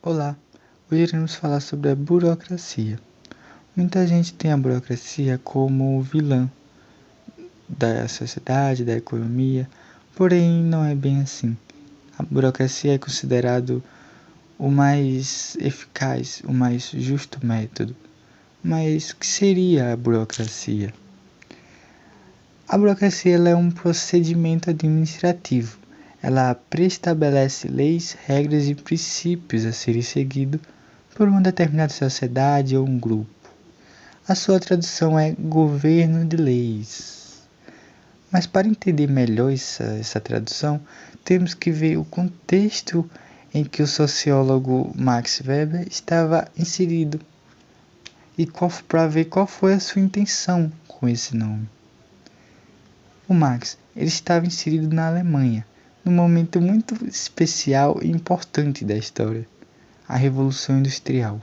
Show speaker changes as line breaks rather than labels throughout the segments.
Olá, hoje iremos falar sobre a burocracia. Muita gente tem a burocracia como vilã da sociedade, da economia, porém não é bem assim. A burocracia é considerado o mais eficaz, o mais justo método. Mas o que seria a burocracia? A burocracia ela é um procedimento administrativo. Ela preestabelece leis, regras e princípios a serem seguidos por uma determinada sociedade ou um grupo. A sua tradução é governo de leis. Mas para entender melhor essa tradução, temos que ver o contexto em que o sociólogo Max Weber estava inserido e para ver qual foi a sua intenção com esse nome. O Max ele estava inserido na Alemanha, num momento muito especial e importante da história, a Revolução Industrial.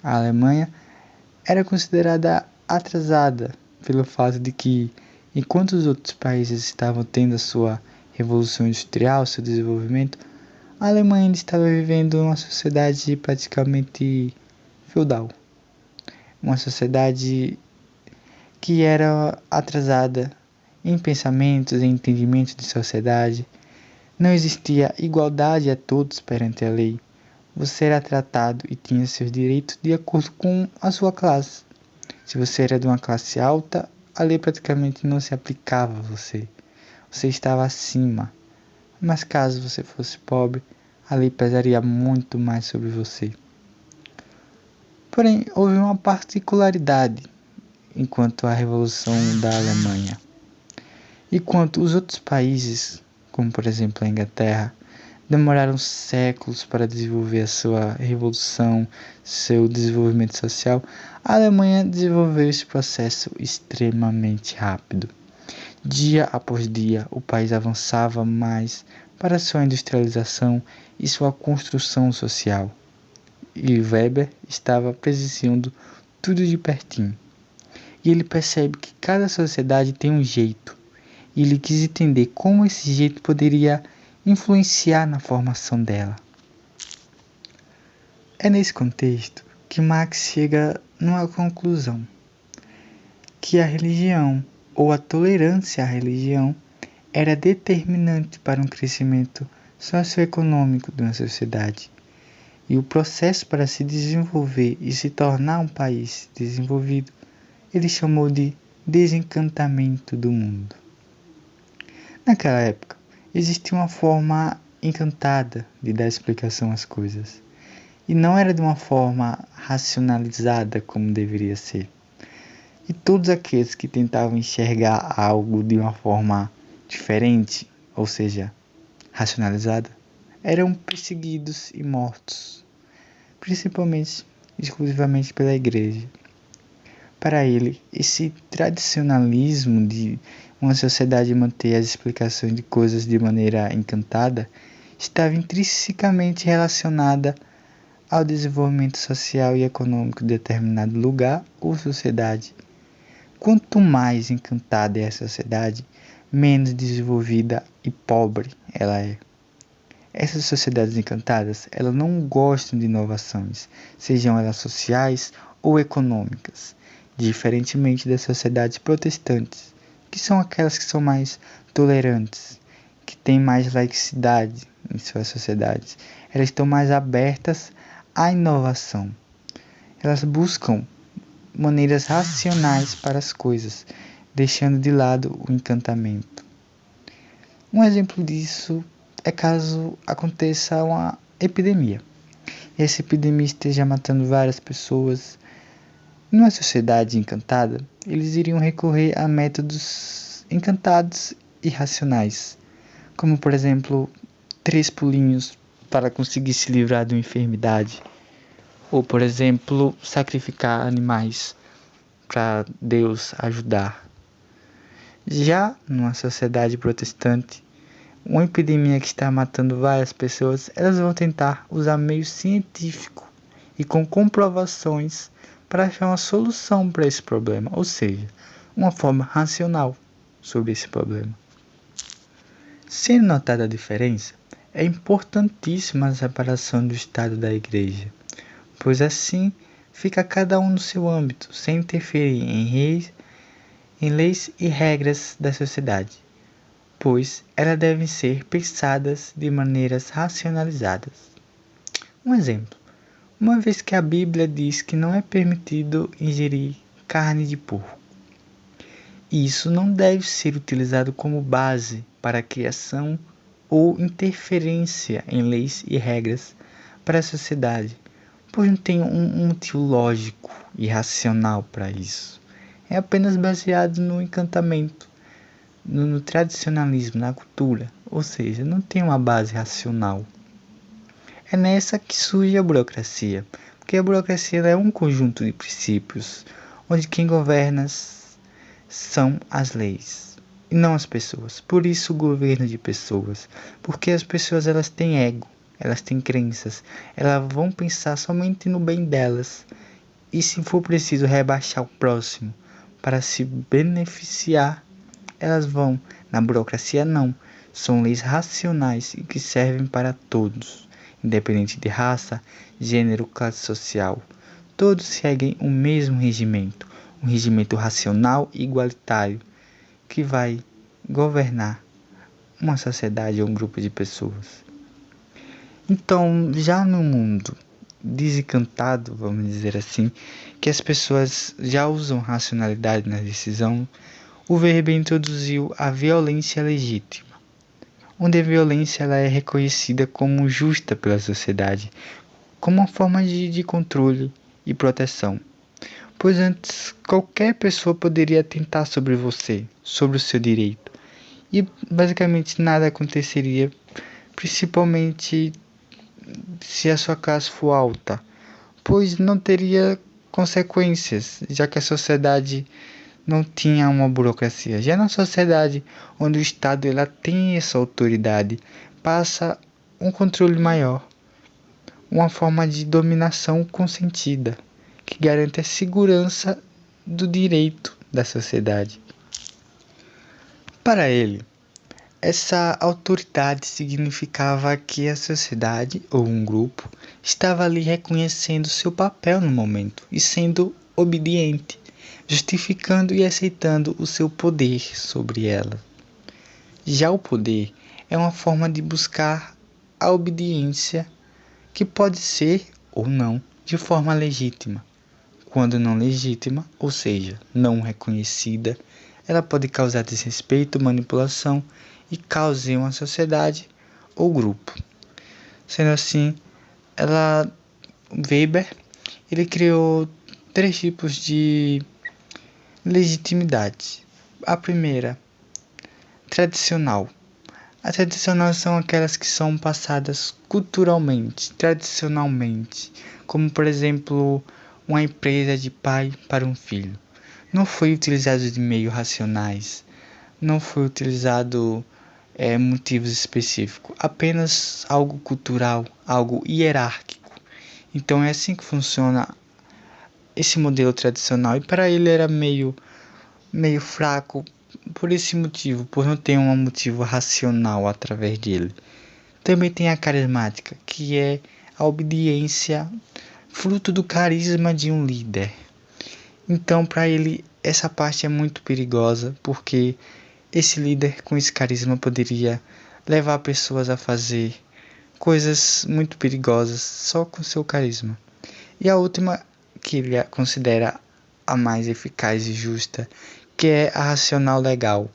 A Alemanha era considerada atrasada pelo fato de que, enquanto os outros países estavam tendo a sua Revolução Industrial, seu desenvolvimento, a Alemanha ainda estava vivendo uma sociedade praticamente feudal. Uma sociedade que era atrasada em pensamentos e entendimentos de sociedade. Não existia igualdade a todos perante a lei. Você era tratado e tinha seus direitos de acordo com a sua classe. Se você era de uma classe alta, a lei praticamente não se aplicava a você. Você estava acima. Mas caso você fosse pobre, a lei pesaria muito mais sobre você. Porém, houve uma particularidade enquanto a Revolução da Alemanha. Enquanto os outros países, como por exemplo a Inglaterra, demoraram séculos para desenvolver a sua revolução, seu desenvolvimento social, a Alemanha desenvolveu esse processo extremamente rápido. Dia após dia, o país avançava mais para sua industrialização e sua construção social. E Weber estava presenciando tudo de pertinho. E ele percebe que cada sociedade tem um jeito. E ele quis entender como esse jeito poderia influenciar na formação dela. É nesse contexto que Marx chega numa conclusão, que a religião ou a tolerância à religião era determinante para um crescimento socioeconômico de uma sociedade. E o processo para se desenvolver e se tornar um país desenvolvido, ele chamou de desencantamento do mundo. Naquela época, existia uma forma encantada de dar explicação às coisas. E não era de uma forma racionalizada como deveria ser. E todos aqueles que tentavam enxergar algo de uma forma diferente, ou seja, racionalizada, eram perseguidos e mortos, principalmente, exclusivamente pela igreja. Para ele, esse tradicionalismo de uma sociedade manter as explicações de coisas de maneira encantada estava intrinsecamente relacionada ao desenvolvimento social e econômico de determinado lugar ou sociedade. Quanto mais encantada é a sociedade, menos desenvolvida e pobre ela é. Essas sociedades encantadas, elas não gostam de inovações, sejam elas sociais ou econômicas, diferentemente das sociedades protestantes, que são aquelas que são mais tolerantes, que têm mais laicidade em suas sociedades. Elas estão mais abertas à inovação. Elas buscam maneiras racionais para as coisas, deixando de lado o encantamento. Um exemplo disso é caso aconteça uma epidemia. E essa epidemia esteja matando várias pessoas. Numa sociedade encantada, eles iriam recorrer a métodos encantados e racionais, como por exemplo, 3 pulinhos para conseguir se livrar de uma enfermidade, ou por exemplo, sacrificar animais para Deus ajudar. Já numa sociedade protestante, uma epidemia que está matando várias pessoas, elas vão tentar usar meio científico e com comprovações para achar uma solução para esse problema, ou seja, uma forma racional sobre esse problema. Sendo notada a diferença, é importantíssima a separação do Estado da Igreja, pois assim fica cada um no seu âmbito, sem interferir em leis e regras da sociedade, pois elas devem ser pensadas de maneiras racionalizadas. Um exemplo: uma vez que a Bíblia diz que não é permitido ingerir carne de porco, isso não deve ser utilizado como base para a criação ou interferência em leis e regras para a sociedade, pois não tem um motivo lógico e racional para isso. É apenas baseado no encantamento, no tradicionalismo, na cultura, ou seja, não tem uma base racional. É nessa que surge a burocracia, porque a burocracia é um conjunto de princípios, onde quem governa são as leis e não as pessoas. Por isso o governo de pessoas, porque as pessoas elas têm ego, elas têm crenças, elas vão pensar somente no bem delas e se for preciso rebaixar o próximo para se beneficiar, elas vão. Na burocracia não, são leis racionais e que servem para todos, independente de raça, gênero, classe social. Todos seguem o mesmo regimento, um regimento racional e igualitário que vai governar uma sociedade ou um grupo de pessoas. Então, já no mundo desencantado, vamos dizer assim, que as pessoas já usam racionalidade na decisão, o Weber introduziu a violência legítima, onde a violência ela é reconhecida como justa pela sociedade, como uma forma de controle e proteção. Pois antes qualquer pessoa poderia atentar sobre você, sobre o seu direito, e basicamente nada aconteceria, principalmente se a sua classe for alta, pois não teria consequências, já que a sociedade não tinha uma burocracia. Já na sociedade onde o Estado ela tem essa autoridade, passa um controle maior, uma forma de dominação consentida, que garante a segurança do direito da sociedade. Para ele, essa autoridade significava que a sociedade ou um grupo estava ali reconhecendo seu papel no momento e sendo obediente, justificando e aceitando o seu poder sobre ela. Já o poder é uma forma de buscar a obediência que pode ser ou não de forma legítima. Quando não legítima, ou seja, não reconhecida, ela pode causar desrespeito, manipulação e caos em uma sociedade ou grupo. Sendo assim, Weber ele criou 3 tipos de legitimidade. A primeira, tradicional. As tradicionais são aquelas que são passadas culturalmente, tradicionalmente, como por exemplo, uma empresa de pai para um filho. Não foi utilizado de meios racionais, não foi utilizado motivos específicos, apenas algo cultural, algo hierárquico. Então é assim que funciona esse modelo tradicional, e para ele era meio fraco por esse motivo, por não ter um motivo racional através dele. Também tem a carismática, que é a obediência fruto do carisma de um líder. Então, para ele, essa parte é muito perigosa, porque esse líder com esse carisma poderia levar pessoas a fazer coisas muito perigosas só com seu carisma. E a última, que ele considera a mais eficaz e justa, que é a racional legal,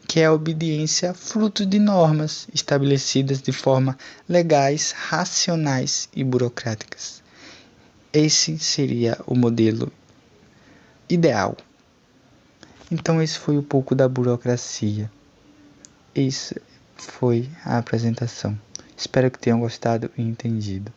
que é a obediência fruto de normas estabelecidas de forma legais, racionais e burocráticas. Esse seria o modelo ideal. Então esse foi um pouco da burocracia. Isso foi a apresentação. Espero que tenham gostado e entendido.